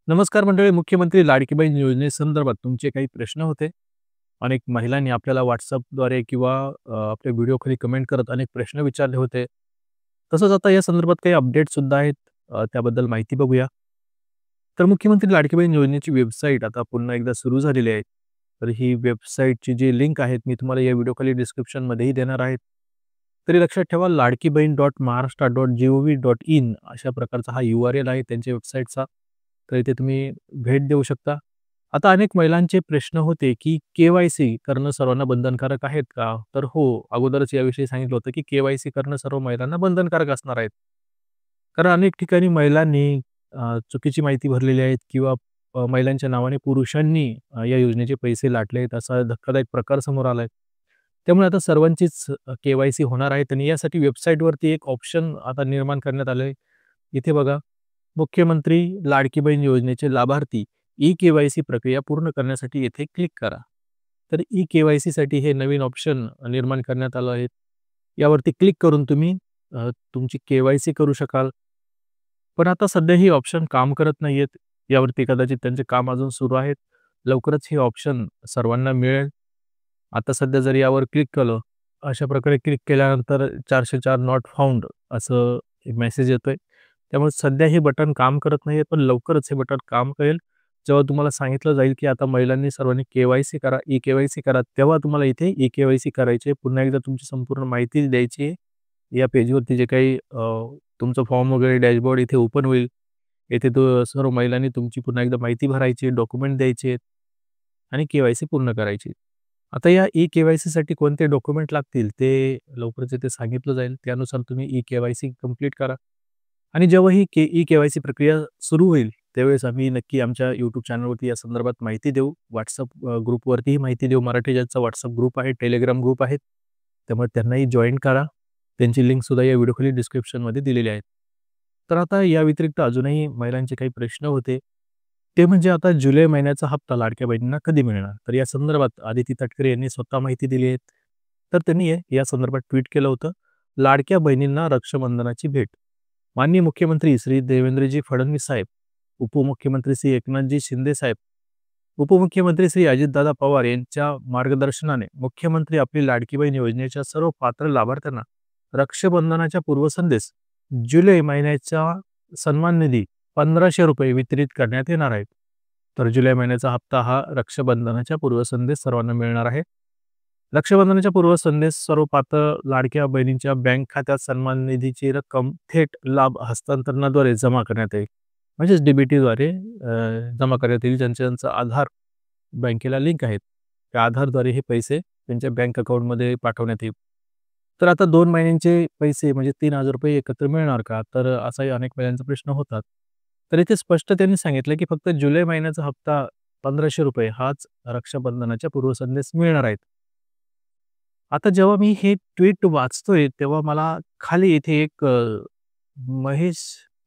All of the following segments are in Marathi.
नमस्कार मंडळी. मुख्यमंत्री लाडकी बहीण योजनेसंदर्भात तुमचे काही प्रश्न होते. अनेक महिलांनी आपल्याला WhatsAppद्वारे किंवा आपल्या व्हिडिओखाली कमेंट करत अनेक प्रश्न विचारले होते. तसंच आता या संदर्भात काही अपडेट सुद्धा आहेत. त्याबद्दल माहिती बघूया. तर मुख्यमंत्री लाडकी बहीण योजनेची वेबसाईट आता पुन्हा एकदा सुरू झालेली आहे. तर ही वेबसाईटची जी लिंक आहे मी तुम्हाला या व्हिडिओखाली डिस्क्रिप्शनमध्येही देणार आहे. तरी लक्षात ठेवा ladkibain.maharashtra.gov.in अशा प्रकारचा हा URL आहे त्यांच्या वेबसाईटचा. तर इथे तुम्ही भेट देऊ शकता. आता अनेक महिलांचे प्रश्न होते, की के-वाय-सी करणं सर्वांना बंधनकारक आहेत का? तर हो, अगोदरच याविषयी सांगितलं होतं, की के-वाय-सी करणं सर्व महिलांना बंधनकारक असणार आहेत. कारण अनेक ठिकाणी महिलांनी चुकीची माहिती भरलेली आहेत किंवा महिलांच्या नावाने पुरुषांनी या योजनेचे पैसे लाटले आहेत, असा धक्कादायक प्रकार समोर आलाय. त्यामुळे आता सर्वांचीच के-वाय-सी होणार आहे आणि यासाठी वेबसाईटवरती एक ऑप्शन आता निर्माण करण्यात आलंय. इथे बघा, मुख्यमंत्री लाडकी बहीण योजनेचे लाभार्थी ई-के-वाय-सी प्रक्रिया पूर्ण करण्यासाठी येथे क्लिक करा. तर ई-के-वाय-सीसाठी हे नवीन ऑप्शन निर्माण करण्यात आलं आहे. यावरती क्लिक करून तुम्ही तुमची के-वाय-सी करू शकाल. पण आता सध्या ही ऑप्शन काम करत नाहीयेत. यावरती कदाचित त्यांचे काम अजून सुरू आहेत. लवकरच हे ऑप्शन सर्वांना मिळेल. आता सध्या जर यावर क्लिक केलं, अशा प्रकारे क्लिक केल्यानंतर 404 नॉट फाउंड असं एक मेसेज येतोय. त्यामुळे सध्या हे बटन काम करत नाहीये, पण लवकरच हे बटन काम करेल. जेव्हा तुम्हाला सांगितलं जाईल, की आता महिलांनी सर्वांनी के-वाय-सी करा, ई-के-वाय-सी करा, तेव्हा तुम्हाला इथे ई-के-वाय-सी करायची आहे. पुन्हा एकदा तुमची संपूर्ण माहिती द्यायची आहे. या पेजवरती जे काही तुमचं फॉर्म वगैरे डॅशबोर्ड इथे ओपन होईल. येथे तो सर्व महिलांनी तुमची पुन्हा एकदा माहिती भरायची, डॉक्युमेंट द्यायचे आहेत आणि के-वाय-सी पूर्ण करायची. आता या ई-के-वाय-सीसाठी कोणते डॉक्युमेंट लागतील ते लवकरच इथे सांगितलं जाईल. त्यानुसार तुम्ही ई-के-वाय-सी कंप्लीट करा आणि जेव्हा ही ई-के-वाय-सी प्रक्रिया सुरू होईल, त्यावेळेस आम्ही नक्की आमच्या YouTube चॅनलवरती या संदर्भात माहिती देऊ. WhatsApp ग्रुपवरतीही माहिती देऊ. मराठी ज्यांचा WhatsApp ग्रुप आहे, Telegram ग्रुप आहेत. त्यामुळे त्यांनाही जॉइन करा. त्यांची लिंकसुद्धा या व्हिडिओखाली डिस्क्रिप्शनमध्ये दिलेली आहे. तर आता या व्यतिरिक्त अजूनही महिलांचे काही प्रश्न होते. ते म्हणजे आता जुलै महिन्याचा हप्ता लाडक्या बहिणींना कधी मिळणार? तर या संदर्भात आदिती तटकरे यांनी स्वतः माहिती दिली आहे. तर त्यांनी या संदर्भात ट्विट केलं होतं. लाडक्या बहिणींना रक्षाबंधनाची भेट. माननीय मुख्यमंत्री श्री देवेंद्रजी फडणवीस साहेब, उपमुख्यमंत्री श्री एकनाथजी शिंदे साहेब, उपमुख्यमंत्री श्री अजितदादा पवार यांच्या मार्गदर्शनाने मुख्यमंत्री आपली लाडकी बहीण योजनेच्या सर्व पात्र लाभार्थ्यांना रक्षाबंधनाच्या पूर्वसंध्येस जुलै महिन्याचा सन्मान निधी ₹1500 वितरित करण्यात येणार आहेत. तर जुलै महिन्याचा हप्ता हा रक्षाबंधनाच्या पूर्वसंध्येस सर्वांना मिळणार आहे. रक्षाबंधनाच्या पूर्वसंध्येस सर्व पात्र लाडक्या बहिणींच्या बँक खात्यात सन्मान निधीची रक्कम थेट लाभ हस्तांतरणाद्वारे जमा करण्यात येईल. म्हणजेच डी-बी-टीद्वारे जमा करण्यात येईल. ज्यांचं आधार बँकेला लिंक आहेत, त्या आधारद्वारे हे पैसे त्यांच्या बँक अकाउंटमध्ये पाठवण्यात येईल. तर आता 2 महिन्यांचे पैसे म्हणजे ₹3000 एकत्र मिळणार का? तर असाही अनेक महिलांचा प्रश्न होता. तर इथे स्पष्ट त्यांनी सांगितलं, की फक्त जुलै महिन्याचा हप्ता ₹1500 हाच रक्षाबंधनाच्या पूर्वसंध्येस मिळणार आहेत. आता जेव्हा मी हे ट्वीट वाचतोय, तेव्हा मला खाली इथे एक महेश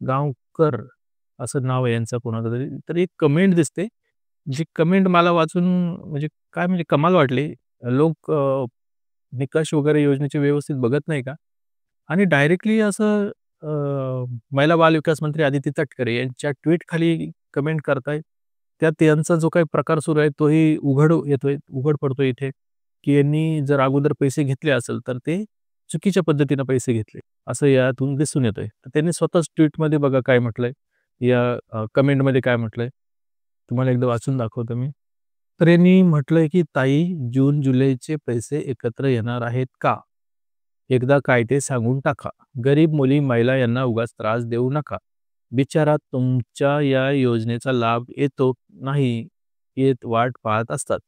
गावकर असं नाव आहे यांचं कोणाचं तरी. तर एक कमेंट दिसते. जी कमेंट मला वाचून म्हणजे काय म्हणजे कमाल वाटली. लोक निकष वगैरे योजनेचे व्यवस्थित बघत नाही का? आणि डायरेक्टली असं महिला बाल विकास मंत्री आदिती तटकरे यांच्या ट्वीट खाली कमेंट करतायत. त्यात त्यांचा जो काही प्रकार सुरू आहे तोही उघड पडतोय इथे, की यांनी जर अगोदर पैसे घेतले असेल तर ते चुकीच्या पद्धतीनं पैसे घेतले, असं यातून दिसून येतंय. तर त्यांनी स्वतःच ट्वीटमध्ये बघा काय म्हटलंय, या कमेंटमध्ये काय म्हटलंय, तुम्हाला एकदा वाचून दाखवतो मी. तर यांनी म्हटलंय, की "ताई, जून-जुलैचे पैसे एकत्र येणार आहेत का? एकदा काय ते सांगून टाका. गरीब मुली, महिला यांना उगाच त्रास देऊ नका. बिचारा तुमच्या या योजनेचा लाभ येतो नाही येत वाट पाहत असतात.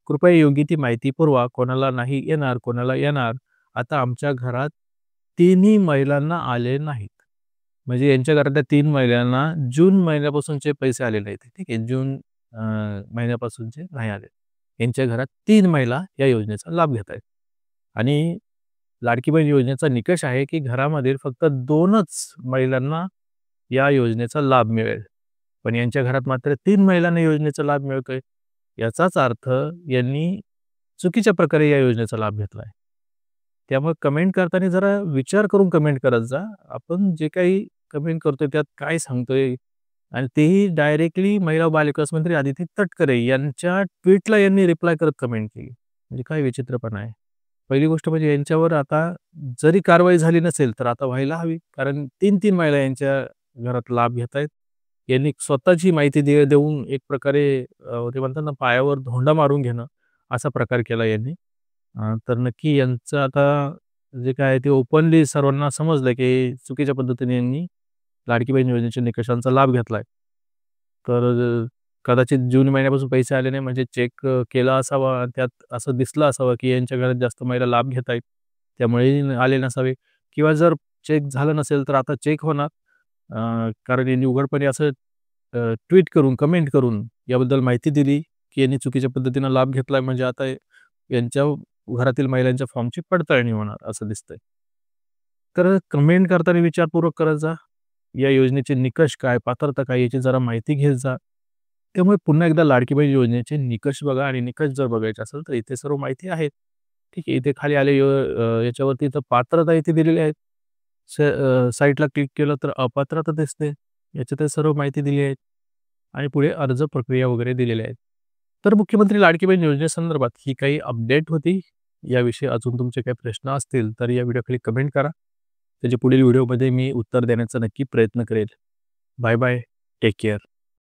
कृपया योग्य ती माहिती पुरवा. कोणाला नाही येणार, कोणाला येणार. आता आमच्या घरात तिन्ही महिलांना आले नाहीत." म्हणजे यांच्या घरातल्या 3 महिलांना जून महिन्यापासूनचे पैसे आले नाहीत. ठीक आहे. जून महिन्यापासूनचे नाही आले. यांच्या घरात 3 महिला या योजनेचा लाभ घेत आहेत. आणि लाडकी बहीण योजनेचा निकष आहे, की घरामध्ये फक्त 2च महिलांना या योजनेचा लाभ मिळेल. पण यांच्या घरात मात्र 3 महिलांना योजनेचा लाभ मिळतोय. याचाच अर्थ यांनी चुकीच्या प्रकारे या योजनेचा लाभ घेतलाय. त्यामुळे कमेंट करताना जरा विचार करून कमेंट करत जा. आपण जे काही कमेंट करतोय त्यात काय सांगतोय, आणि तेही डायरेक्टली महिला व बालविकास मंत्री अदिती तटकरे यांच्या ट्विटला यांनी रिप्लाय करत कमेंट केली. म्हणजे काय विचित्रपणा आहे. पहिली गोष्ट म्हणजे यांच्यावर आता जरी कारवाई झाली नसेल, तर आता व्हायला हवी. कारण 3-3 महिला यांच्या घरात लाभ घेत आहेत. यांनी स्वतःची माहिती देऊन एक प्रकारे ते म्हणतात ना, पायावर धोंडा मारून घेणं, असा प्रकार केला यांनी. तर नक्की यांचं आता जे काय आहे ते ओपनली सर्वांना समजलं, की चुकीच्या पद्धतीने यांनी लाडकी बहीण योजनेच्या निकषांचा लाभ घेतलाय. तर कदाचित जून महिन्यापासून पैसे आले नाही म्हणजे चेक केला असावा. त्यात असं दिसलं असावं, की यांच्या घरात जास्त महिला लाभ घेत आहेत. त्यामुळे आले नसावे किंवा जर चेक झालं नसेल, तर आता चेक होणार. कारण यांनी उघडपणे असं ट्वीट करून, कमेंट करून याबद्दल माहिती दिली, की यांनी चुकीच्या पद्धतीनं लाभ घेतलाय म्हणजे आता यांच्या घरातील महिलांच्या फॉर्मची पडताळणी होणार असं दिसतंय. तर कमेंट करताना विचारपूर्वक करत जा. या योजनेचे निकष काय, पात्रता काय याची जरा माहिती घेत जा. त्यामुळे पुन्हा एकदा लाडकी बहीण योजनेचे निकष बघा आणि निकष जर बघायचे असेल तर इथे सर्व माहिती आहे. ठीक आहे. इथे खाली आले याच्यावरती इथं पात्रता इथे दिलेली आहे. साईटला क्लिक केलं तर अपात्रता दिसते. याच्यात सर्व माहिती दिली आहे आणि पुढे अर्ज प्रक्रिया वगैरे दिलेल्या आहेत. तर मुख्यमंत्री लाडकी बहीण योजनेसंदर्भात ही काही अपडेट होती. याविषयी अजून तुमचे काही प्रश्न असतील तर या व्हिडिओखाली कमेंट करा. त्याच्या पुढील व्हिडिओमध्ये मी उत्तर देण्याचा नक्की प्रयत्न करेल. Bye bye. Take care.